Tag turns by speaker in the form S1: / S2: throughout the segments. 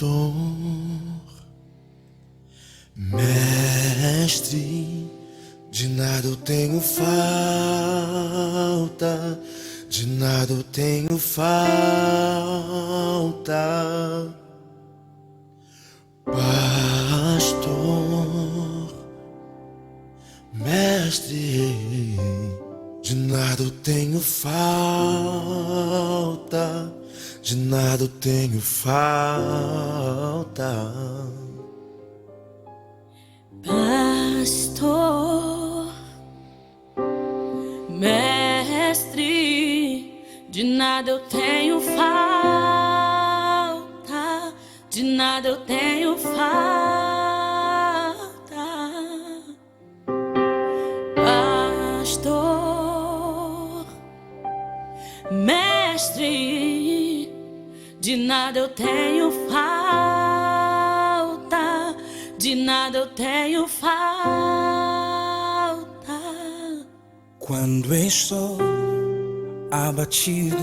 S1: pastor, mestre, de nada eu tenho falta, de nada eu tenho falta. Pastor, mestre, de nada eu tenho falta, de nada eu tenho falta.
S2: Pastor, mestre, de nada eu tenho falta, de nada eu tenho falta. Pastor, mestre, de nada eu tenho falta, de nada eu tenho falta.
S3: Quando estou abatido,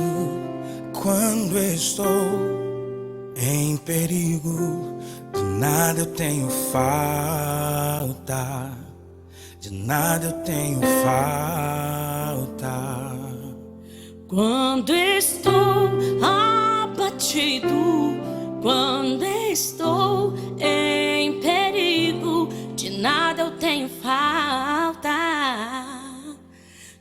S3: quando estou em perigo, de nada eu tenho falta, de nada eu tenho falta.
S2: Quando estou abatido, quando estou em perigo, de nada eu tenho falta,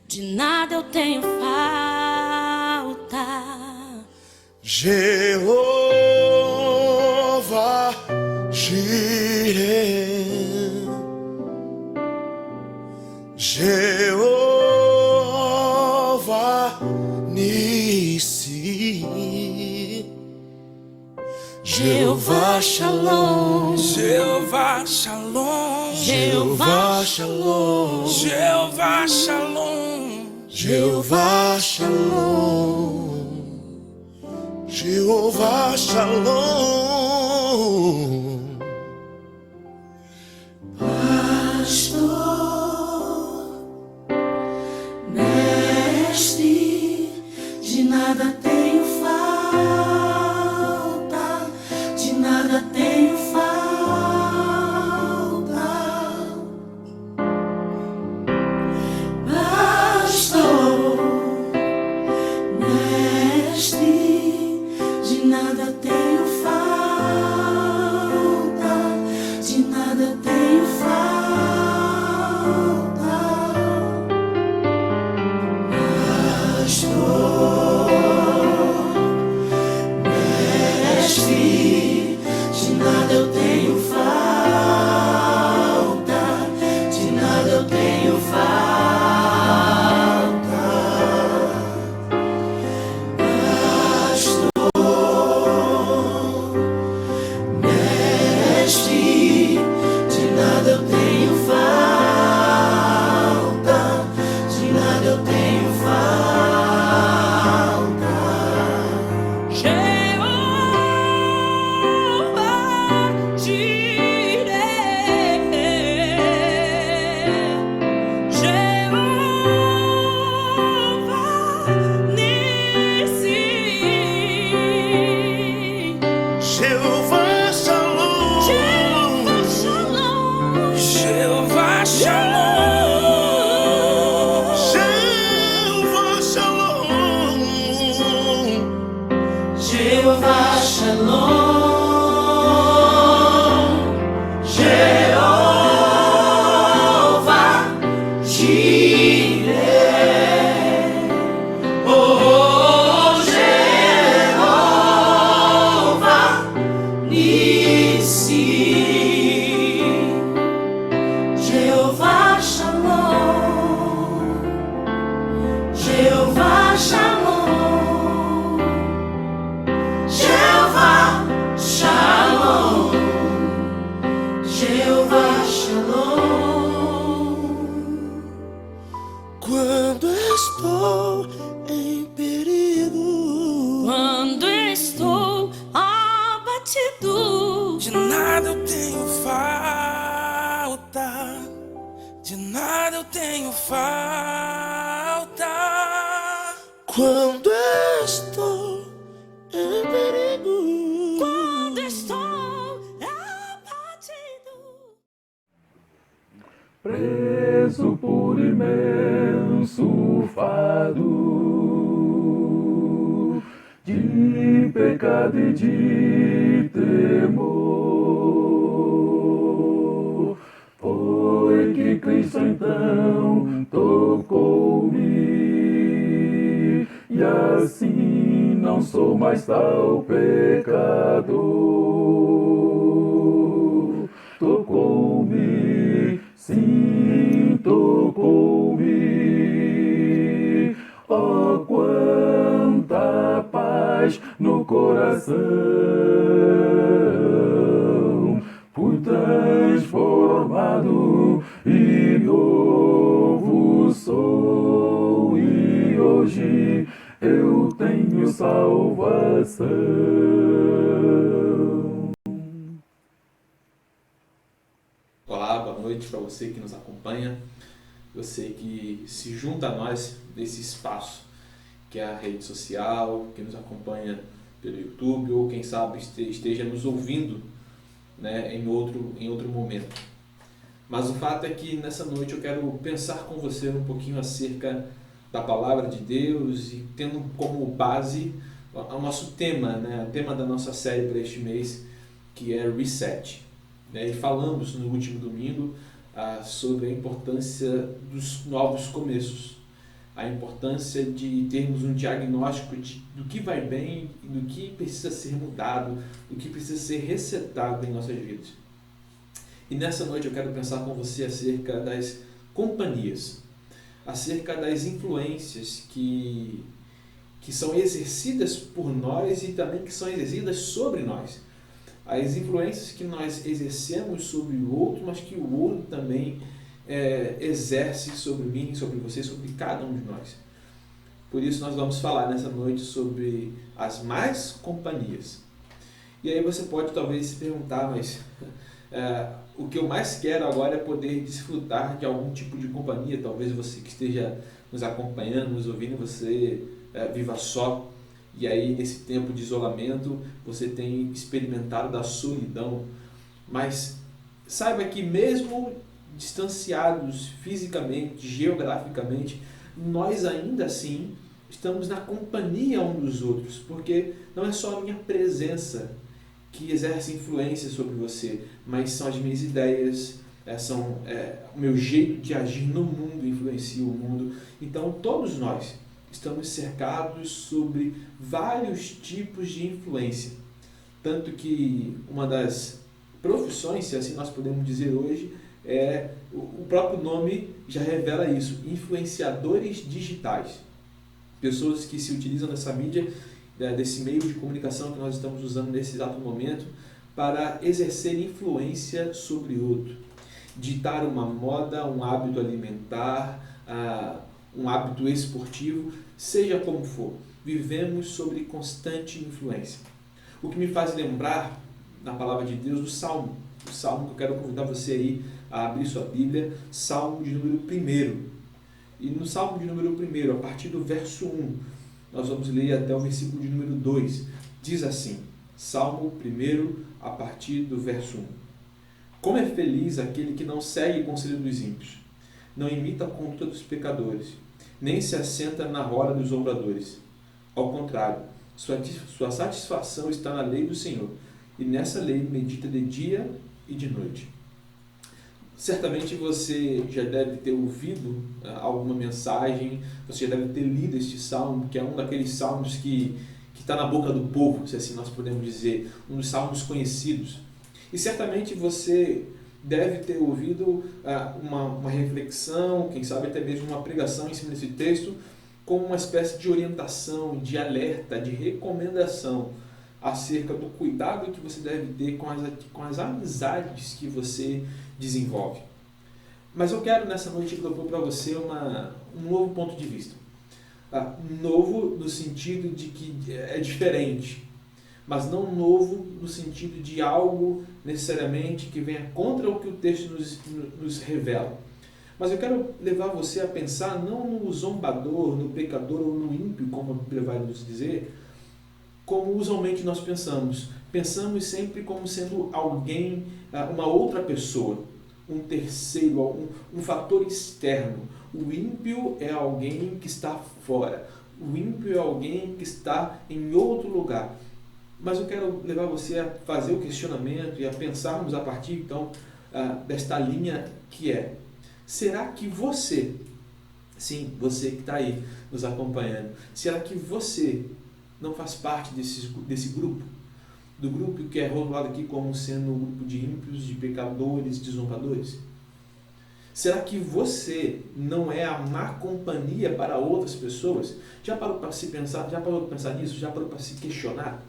S2: de nada eu tenho falta.
S1: Jeová Jireh, Jeová Nissi, Jeová Shalom,
S3: Jeová Shalom,
S1: Jeová Shalom,
S3: Jeová Shalom,
S1: Jeová Shalom, Jeová Shalom.
S2: Pastor, mestre, de nada tenho falta, de nada tenho falta. Pastor, mestre, de nada tenho falta, de nada tenho falta. Mestre, de nada eu tenho falta, de nada eu tenho falta. Pastor, mestre, de nada eu tenho falta, de nada eu tenho falta.
S1: Jeová Shalom,
S3: Jeová Shalom,
S1: Jeová Shalom,
S2: Jeová Shalom, Jeová Jireh, oh Jeová Nissi, Jeová Shalom, Jeová Shalom, Jeová Shalom, Jeová Shalom.
S1: quando estou em perigo,
S2: Quando estou abatido,
S3: de nada eu tenho falta, de nada eu tenho falta.
S1: quando estou em perigo,
S2: quando estou
S4: preso por imenso fardo de pecado e de temor. Foi que Cristo então tocou-me, e assim não sou mais tal pecador. Tocou-me, sim, tocou-me. Oh, quanta paz no coração! Fui transformado e novo sou, e hoje eu tenho salvação.
S5: Olá, boa noite para você que nos acompanha, você que se junta a nós nesse espaço que é a rede social, que nos acompanha pelo YouTube ou quem sabe esteja nos ouvindo, né, em outro momento. Mas o fato é que nessa noite eu quero pensar com você um pouquinho acerca da Palavra de Deus e tendo como base o nosso tema, né, o tema da nossa série para este mês, que é Reset. E falamos no último domingo sobre a importância dos novos começos, a importância de termos um diagnóstico do que vai bem e do que precisa ser mudado, do que precisa ser resetado em nossas vidas. E nessa noite eu quero pensar com você acerca das companhias, acerca das influências que são exercidas por nós e também que são exercidas sobre nós. As influências que nós exercemos sobre o outro, mas que o outro também exerce sobre mim, sobre você, sobre cada um de nós. Por isso nós vamos falar nessa noite sobre as más companhias. E aí você pode talvez se perguntar, mas o que eu mais quero agora é poder desfrutar de algum tipo de companhia. Talvez você que esteja nos acompanhando, nos ouvindo, você viva só. E aí, nesse tempo de isolamento, você tem experimentado da solidão. Mas saiba que mesmo distanciados fisicamente, geograficamente, nós ainda assim estamos na companhia um dos outros. Porque não é só a minha presença que exerce influência sobre você, mas são as minhas ideias, o meu jeito de agir no mundo influencia o mundo. Então, todos nós estamos cercados sobre vários tipos de influência. Tanto que uma das profissões, se assim nós podemos dizer hoje, o próprio nome já revela isso, influenciadores digitais. Pessoas que se utilizam dessa mídia, desse meio de comunicação que nós estamos usando nesse exato momento, para exercer influência sobre outro. Ditar uma moda, um hábito alimentar, um hábito esportivo, seja como for, vivemos sobre constante influência. O que me faz lembrar, na palavra de Deus, do Salmo que eu quero convidar você aí a abrir sua Bíblia, Salmo de número 1. E no Salmo de número 1, a partir do verso 1, nós vamos ler até o versículo de número 2, diz assim, Salmo 1, a partir do verso 1. Como é feliz aquele que não segue o conselho dos ímpios, não imita a conduta dos pecadores, nem se assenta na roda dos zombadores. Ao contrário, sua satisfação está na lei do Senhor, e nessa lei medita de dia e de noite. Certamente você já deve ter ouvido alguma mensagem, você já deve ter lido este salmo, que é um daqueles salmos que está na boca do povo, se assim nós podemos dizer, um dos salmos conhecidos. E certamente você deve ter ouvido uma reflexão, quem sabe até mesmo uma pregação em cima desse texto, como uma espécie de orientação, de alerta, de recomendação acerca do cuidado que você deve ter com as amizades que você desenvolve. Mas eu quero nessa noite propor para você um novo ponto de vista. Novo no sentido de que é diferente, mas não novo no sentido de algo necessariamente que venha contra o que o texto nos revela. Mas eu quero levar você a pensar não no zombador, no pecador ou no ímpio, como a Bíblia vai nos dizer, como usualmente nós pensamos. Pensamos sempre como sendo alguém, uma outra pessoa, um terceiro, um fator externo. O ímpio é alguém que está fora. O ímpio é alguém que está em outro lugar. Mas eu quero levar você a fazer o questionamento e a pensarmos a partir, então, desta linha que é: será que você, sim, você que está aí nos acompanhando, será que você não faz parte desse grupo? Do grupo que é rotulado aqui como sendo um grupo de ímpios, de pecadores, de zombadores? Será que você não é a má companhia para outras pessoas? Já parou para pensar nisso? Já parou para se questionar?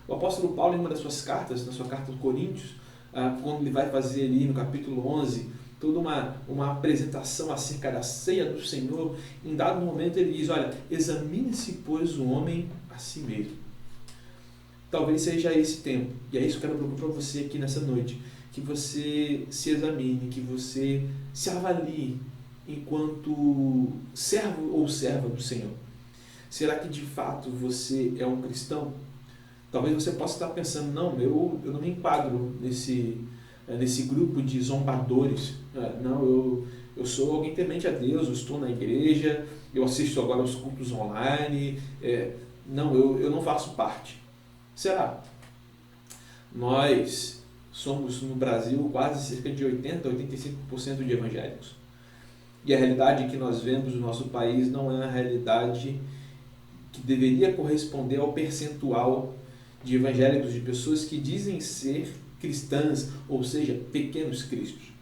S5: O apóstolo Paulo, em uma das suas cartas, na sua carta aos Coríntios, quando ele vai fazer ali no capítulo 11, toda uma apresentação acerca da ceia do Senhor, em dado momento ele diz: olha, examine-se, pois, o homem a si mesmo. Talvez seja esse tempo, e é isso que eu quero propor para você aqui nessa noite, que você se examine, que você se avalie enquanto servo ou serva do Senhor. Será que de fato você é um cristão? Talvez você possa estar pensando: não, eu não me enquadro nesse grupo de zombadores. Não, eu sou alguém temente a Deus, eu estou na igreja, eu assisto agora os cultos online. Não, eu não faço parte. Será? Nós somos no Brasil quase cerca de 80% a 85% de evangélicos. E a realidade que nós vemos no nosso país não é a realidade que deveria corresponder ao percentual de evangélicos, de pessoas que dizem ser cristãs, ou seja, pequenos cristos.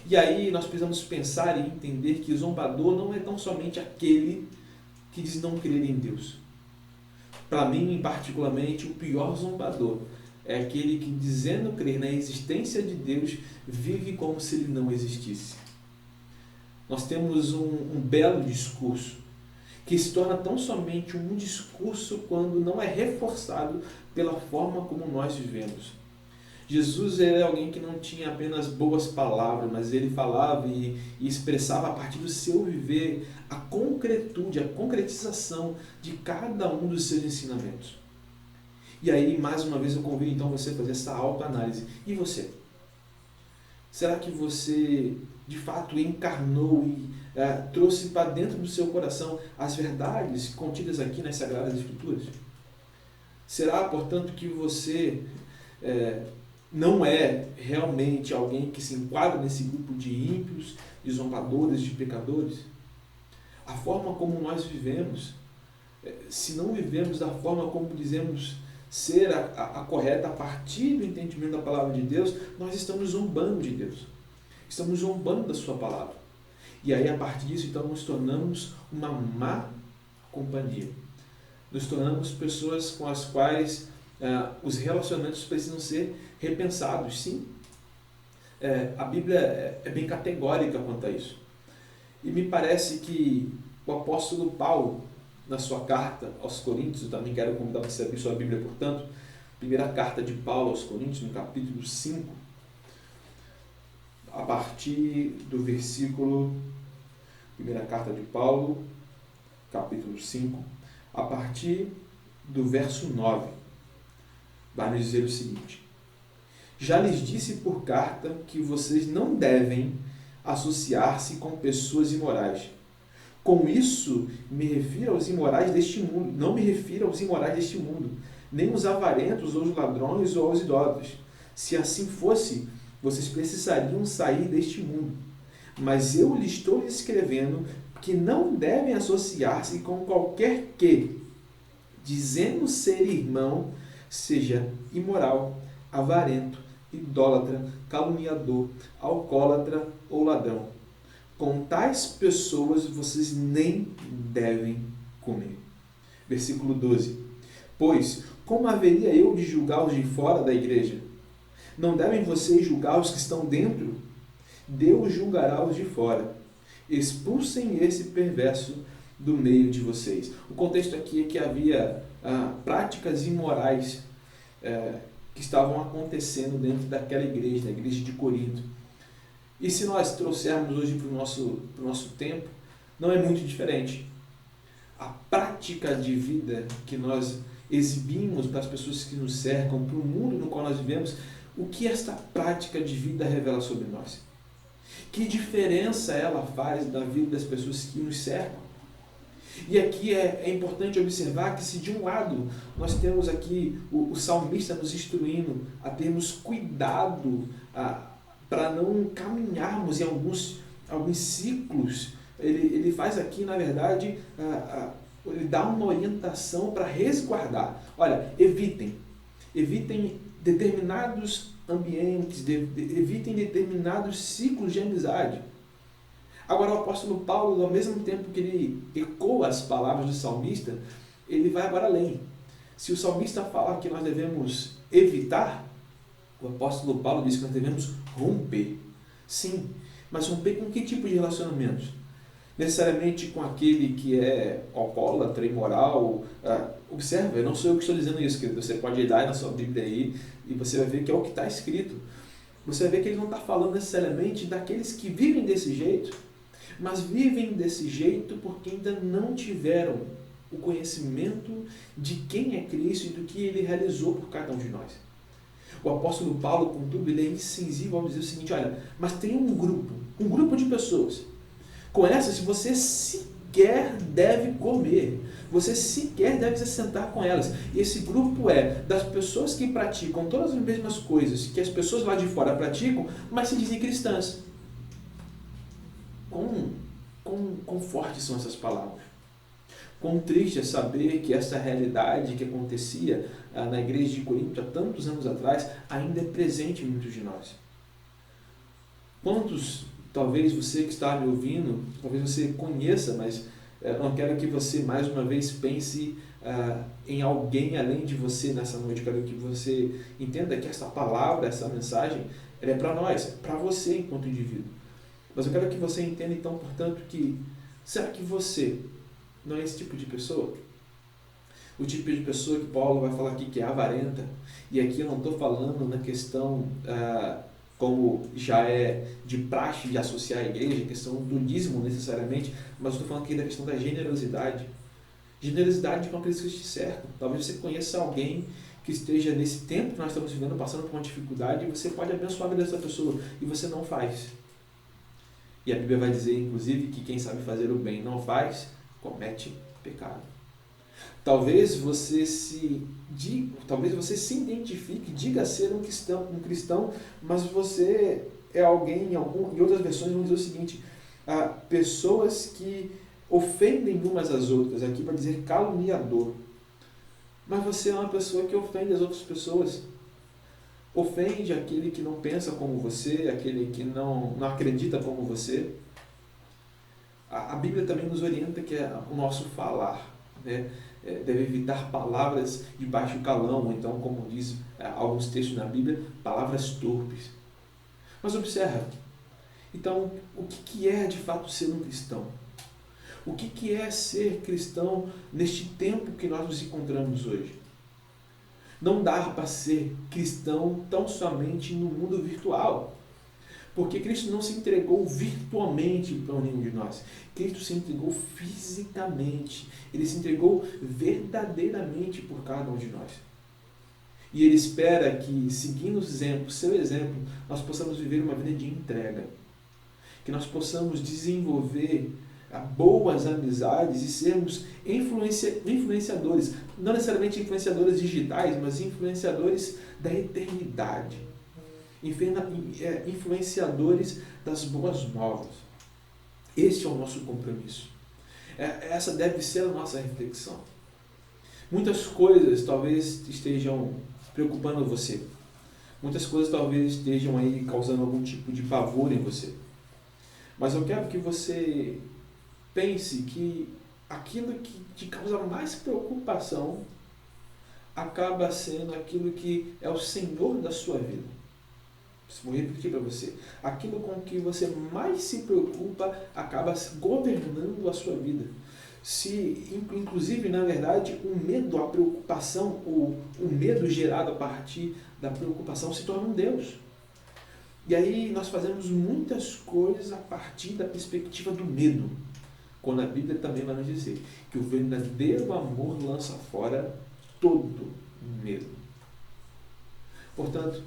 S5: E aí nós precisamos pensar e entender que o zombador não é tão somente aquele que diz não crer em Deus. Para mim, particularmente, o pior zombador é aquele que, dizendo crer na existência de Deus, vive como se ele não existisse. Nós temos um belo discurso que se torna tão somente um discurso quando não é reforçado pela forma como nós vivemos. Jesus é alguém que não tinha apenas boas palavras, mas ele falava e expressava a partir do seu viver a concretude, a concretização de cada um dos seus ensinamentos. E aí, mais uma vez, eu convido então você a fazer essa autoanálise. E você? Será que você, de fato, encarnou e trouxe para dentro do seu coração as verdades contidas aqui nas Sagradas Escrituras? Será, portanto, que você não é realmente alguém que se enquadra nesse grupo de ímpios, de zombadores, de pecadores? A forma como nós vivemos, se não vivemos da forma como dizemos ser a correta a partir do entendimento da palavra de Deus, nós estamos zombando de Deus. Estamos zombando da sua palavra. E aí, a partir disso, então, nos tornamos uma má companhia. Nos tornamos pessoas com as quais os relacionamentos precisam ser repensados. Sim, a Bíblia é bem categórica quanto a isso. E me parece que o apóstolo Paulo, na sua carta aos Coríntios, eu também quero convidar você a abrir sua Bíblia, portanto, primeira carta de Paulo aos Coríntios, no capítulo 5, a partir do versículo, primeira carta de Paulo, capítulo 5, a partir do verso 9, vai nos dizer o seguinte: já lhes disse por carta que vocês não devem associar-se com pessoas imorais. Com isso, me refiro aos imorais deste mundo. Não me refiro aos imorais deste mundo, nem os avarentos, ou os ladrões, ou aos idólatras. Se assim fosse, vocês precisariam sair deste mundo. Mas eu lhe estou escrevendo que não devem associar-se com qualquer que, dizendo ser irmão, seja imoral, avarento, idólatra, caluniador, alcoólatra ou ladrão. Com tais pessoas vocês nem devem comer. Versículo 12. Pois, como haveria eu de julgar os de fora da igreja? Não devem vocês julgar os que estão dentro? Deus julgará os de fora. Expulsem esse perverso do meio de vocês. O contexto aqui é que havia práticas imorais que estavam acontecendo dentro daquela igreja, da igreja de Corinto. E se nós trouxermos hoje para o nosso tempo, não é muito diferente. A prática de vida que nós exibimos para as pessoas que nos cercam, para o mundo no qual nós vivemos, o que esta prática de vida revela sobre nós? Que diferença ela faz na vida das pessoas que nos cercam? E aqui é importante observar que se de um lado nós temos aqui o salmista nos instruindo a termos cuidado para não caminharmos em alguns ciclos, ele faz aqui, na verdade, ele dá uma orientação para resguardar. Olha, evitem determinados ambientes, evitem determinados ciclos de amizade. Agora o apóstolo Paulo, ao mesmo tempo que ele ecoa as palavras do salmista, ele vai agora além. Se o salmista fala que nós devemos evitar, o apóstolo Paulo diz que nós devemos romper. Sim, mas romper com que tipo de relacionamentos? Necessariamente com aquele que é alcoólatra, imoral. Observa, não sou eu que estou dizendo isso, querido. Você pode ir lá na sua Bíblia aí e você vai ver que é o que está escrito. Você vai ver que ele não está falando necessariamente daqueles que vivem desse jeito, mas vivem desse jeito porque ainda não tiveram o conhecimento de quem é Cristo e do que ele realizou por cada um de nós. O apóstolo Paulo, contudo, ele é incisivo ao dizer o seguinte: olha, mas tem um grupo de pessoas. Com essas você sequer deve comer, você sequer deve se sentar com elas. E esse grupo é das pessoas que praticam todas as mesmas coisas que as pessoas lá de fora praticam, mas se dizem cristãs. Quão fortes são essas palavras? Quão triste é saber que essa realidade que acontecia na igreja de Corinto há tantos anos atrás ainda é presente em muitos de nós. Quantos, talvez você que está me ouvindo, talvez você conheça, mas eu não quero que você mais uma vez pense em alguém além de você nessa noite. Eu quero que você entenda que essa palavra, essa mensagem, ela é para nós, para você enquanto indivíduo. Mas eu quero que você entenda, então, portanto, que será que você não é esse tipo de pessoa? O tipo de pessoa que Paulo vai falar aqui que é avarenta. E aqui eu não estou falando na questão, como já é de praxe de associar a igreja, a questão do dízimo necessariamente, mas eu estou falando aqui da questão da generosidade. Generosidade com aqueles que te cercam. Talvez você conheça alguém que esteja nesse tempo que nós estamos vivendo, passando por uma dificuldade, e você pode abençoar a vida dessa pessoa, e você não faz. E a Bíblia vai dizer, inclusive, que quem sabe fazer o bem e não faz, comete pecado. Talvez você se identifique, diga ser um cristão, mas você é alguém, em outras versões vão dizer o seguinte: pessoas que ofendem umas às outras, aqui vai dizer caluniador. Mas você é uma pessoa que ofende as outras pessoas. Ofende aquele que não pensa como você, aquele que não acredita como você. A Bíblia também nos orienta que é o nosso falar, né? Deve evitar palavras de baixo calão, ou então, como diz alguns textos na Bíblia, palavras torpes. Mas observa, então, o que é de fato ser um cristão? O que é ser cristão neste tempo que nós nos encontramos hoje? Não dá para ser cristão tão somente no mundo virtual. Porque Cristo não se entregou virtualmente para nenhum de nós. Cristo se entregou fisicamente. Ele se entregou verdadeiramente por cada um de nós. E Ele espera que, seguindo o seu exemplo, nós possamos viver uma vida de entrega. Que nós possamos desenvolver boas amizades e sermos influenciadores. Não necessariamente influenciadores digitais, mas influenciadores da eternidade. Influenciadores das boas novas. Este é o nosso compromisso. Essa deve ser a nossa reflexão. Muitas coisas talvez estejam preocupando você. Muitas coisas talvez estejam aí causando algum tipo de pavor em você. Mas eu quero que você pense que aquilo que te causa mais preocupação acaba sendo aquilo que é o Senhor da sua vida. Vou repetir para você. Aquilo com que você mais se preocupa acaba governando a sua vida. Inclusive, na verdade, o medo, a preocupação, o medo gerado a partir da preocupação se torna um Deus. E aí nós fazemos muitas coisas a partir da perspectiva do medo. Quando a Bíblia também vai nos dizer que o verdadeiro amor lança fora todo medo. Portanto,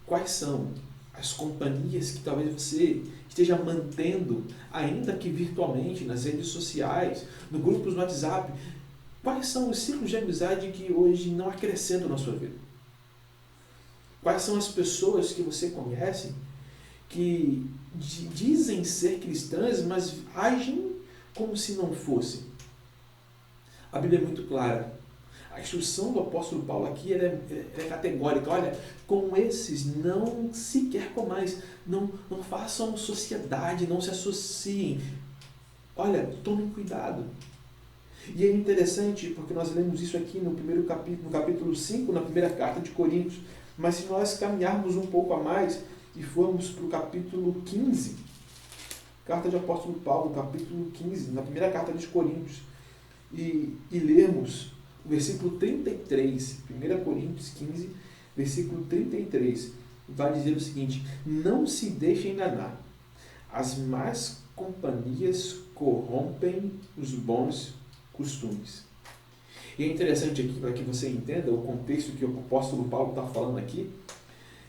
S5: quais são as companhias que talvez você esteja mantendo, ainda que virtualmente, nas redes sociais, no grupos no WhatsApp. Quais são os ciclos de amizade que hoje não acrescentam na sua vida? Quais são as pessoas que você conhece que dizem ser cristãs, mas agem como se não fossem? A Bíblia é muito clara. A instrução do apóstolo Paulo aqui é categórica. Olha, com esses não se quer comais, não façam sociedade, não se associem. Olha, tomem cuidado. E é interessante porque nós lemos isso aqui no primeiro capítulo, no capítulo 5, na primeira carta de Coríntios. Mas se nós caminharmos um pouco a mais e formos para o capítulo 15, carta de apóstolo Paulo, capítulo 15, na primeira carta de Coríntios, e lermos o versículo 33, 1 Coríntios 15, versículo 33, vai dizer o seguinte: não se deixem enganar, as más companhias corrompem os bons costumes. E é interessante aqui, para que você entenda o contexto que o apóstolo Paulo está falando aqui,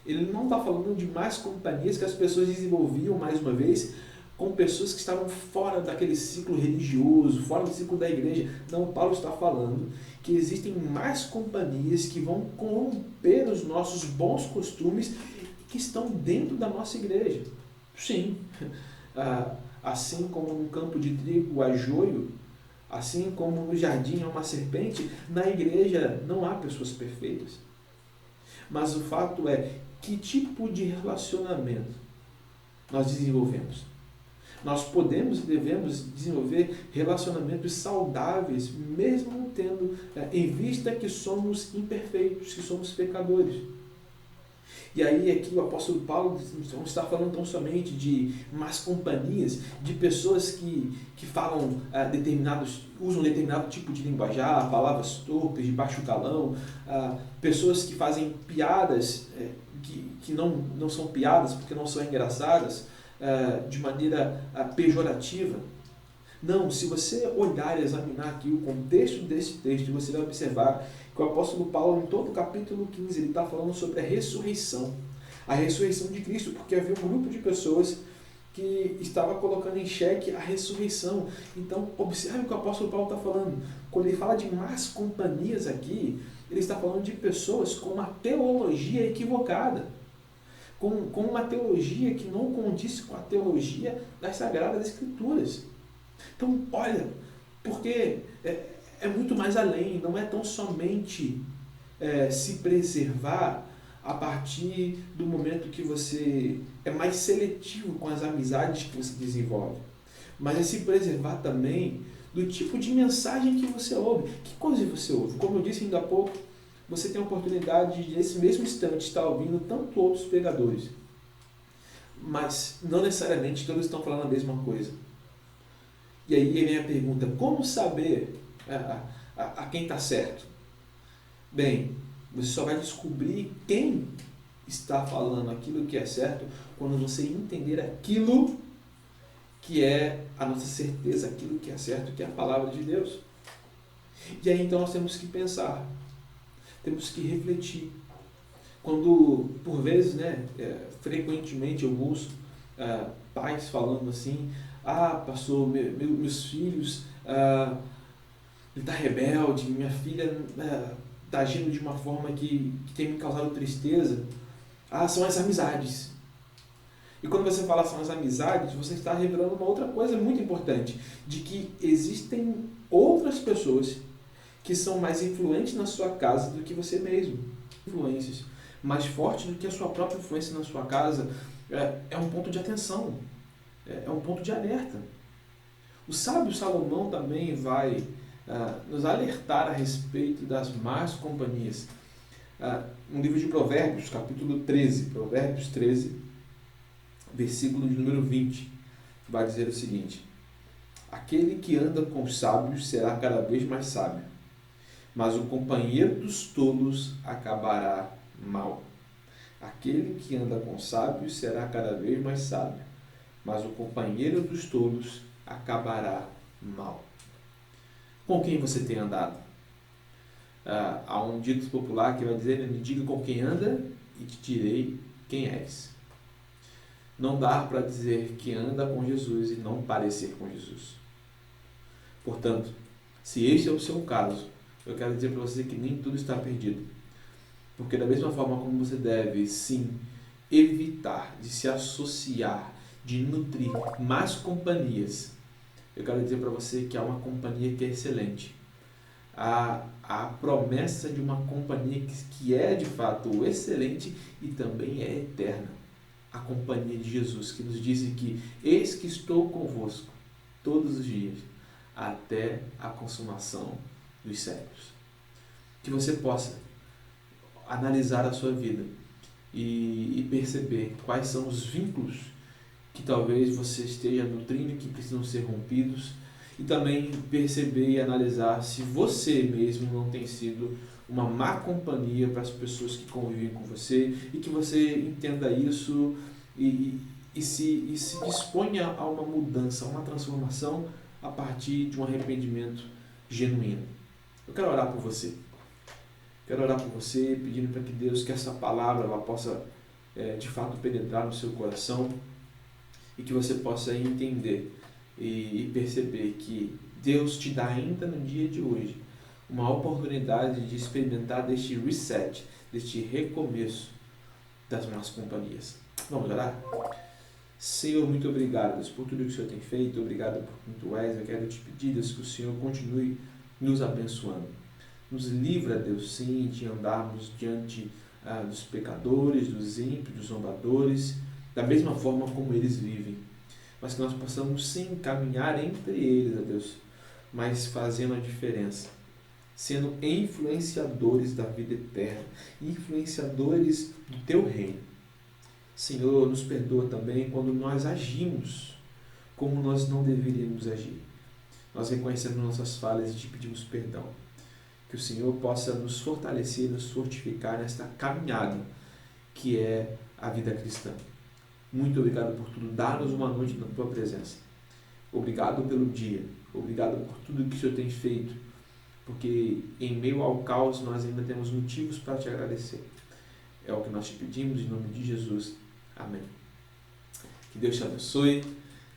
S5: ele não está falando de más companhias que as pessoas desenvolviam, mais uma vez, com pessoas que estavam fora daquele ciclo religioso, fora do ciclo da igreja. Não, Paulo está falando que existem mais companhias que vão corromper os nossos bons costumes que estão dentro da nossa igreja. Sim, assim como no campo de trigo há joio, assim como no jardim há uma serpente, na igreja não há pessoas perfeitas. Mas o fato é, que tipo de relacionamento nós desenvolvemos? Nós podemos e devemos desenvolver relacionamentos saudáveis, mesmo tendo em vista que somos imperfeitos, que somos pecadores. E aí aqui o apóstolo Paulo não está falando tão somente de más companhias, de pessoas que falam usam determinado tipo de linguajar, palavras torpes, de baixo calão, pessoas que fazem piadas que não são piadas porque não são engraçadas, de maneira pejorativa. Não, se você olhar e examinar aqui o contexto desse texto, você vai observar que o apóstolo Paulo, em todo o capítulo 15, ele está falando sobre a ressurreição de Cristo, porque havia um grupo de pessoas que estava colocando em xeque a ressurreição. Então, observe o que o apóstolo Paulo está falando. Quando ele fala de más companhias aqui, ele está falando de pessoas com uma teologia equivocada, com uma teologia que não condiz com a teologia das Sagradas Escrituras. Então, olha, porque é muito mais além, não é tão somente se preservar a partir do momento que você é mais seletivo com as amizades que você desenvolve, mas é se preservar também do tipo de mensagem que você ouve. Que coisa você ouve? Como eu disse ainda há pouco, você tem a oportunidade de, nesse mesmo instante, estar ouvindo tanto outros pregadores, mas não necessariamente todos estão falando a mesma coisa. E aí vem a pergunta: como saber a quem está certo? Bem, você só vai descobrir quem está falando aquilo que é certo quando você entender aquilo que é a nossa certeza, aquilo que é certo, que é a palavra de Deus. E aí então nós temos que pensar, temos que refletir. Quando, por vezes, frequentemente eu ouço pais falando assim: pastor, meus filhos, ele está rebelde, minha filha está agindo de uma forma que tem me causado tristeza. São as amizades. E quando você fala são as amizades, você está revelando uma outra coisa muito importante, de que existem outras pessoas que são mais influentes na sua casa do que você mesmo. Influências mais fortes do que a sua própria influência na sua casa é um ponto de atenção, é um ponto de alerta. O sábio Salomão também vai nos alertar a respeito das más companhias. No livro de Provérbios, capítulo 13, Provérbios 13, versículo de número 20, vai dizer o seguinte: aquele que anda com os sábios será cada vez mais sábio, mas o companheiro dos tolos acabará mal. Aquele que anda com os sábios será cada vez mais sábio, mas o companheiro dos tolos acabará mal. Com quem você tem andado? Há um dito popular que vai dizer: me diga com quem anda e te direi quem és. Não dá para dizer que anda com Jesus e não parecer com Jesus. Portanto, se este é o seu caso, eu quero dizer para você que nem tudo está perdido. Porque da mesma forma como você deve, sim, evitar de se associar, de nutrir mais companhias, eu quero dizer para você que há uma companhia que é excelente. A promessa de uma companhia que é de fato excelente e também é eterna. A companhia de Jesus, que nos diz que eis que estou convosco todos os dias, até a consumação dos séculos. Que você possa analisar a sua vida e perceber quais são os vínculos que talvez você esteja nutrindo e que precisam ser rompidos, e também perceber e analisar se você mesmo não tem sido uma má companhia para as pessoas que convivem com você, e que você entenda isso e se disponha a uma mudança, a uma transformação a partir de um arrependimento genuíno. Eu quero orar por você. Quero orar por você, pedindo para que Deus, que essa palavra ela possa de fato penetrar no seu coração e que você possa entender e perceber que Deus te dá ainda no dia de hoje uma oportunidade de experimentar deste reset, deste recomeço das más companhias. Vamos orar? Senhor, muito obrigado, Deus, por tudo que o Senhor tem feito. Obrigado por quem Tu és. Eu quero te pedir, Deus, que o Senhor continue nos abençoando. Nos livra, Deus, sim, de andarmos diante dos pecadores, dos ímpios, dos zombadores, da mesma forma como eles vivem. Mas que nós possamos, sim, caminhar entre eles, ó Deus, mas fazendo a diferença, sendo influenciadores da vida eterna, influenciadores do Teu reino. Senhor, nos perdoa também quando nós agimos como nós não deveríamos agir. Nós reconhecemos nossas falhas e te pedimos perdão. Que o Senhor possa nos fortalecer, nos fortificar nesta caminhada que é a vida cristã. Muito obrigado por tudo. Dá-nos uma noite na Tua presença. Obrigado pelo dia. Obrigado por tudo que o Senhor tem feito. Porque em meio ao caos nós ainda temos motivos para Te agradecer. É o que nós te pedimos em nome de Jesus. Amém. Que Deus te abençoe.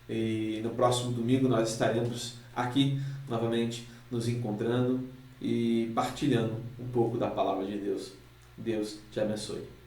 S5: E no próximo domingo nós estaremos aqui novamente nos encontrando e partilhando um pouco da palavra de Deus. Deus te abençoe.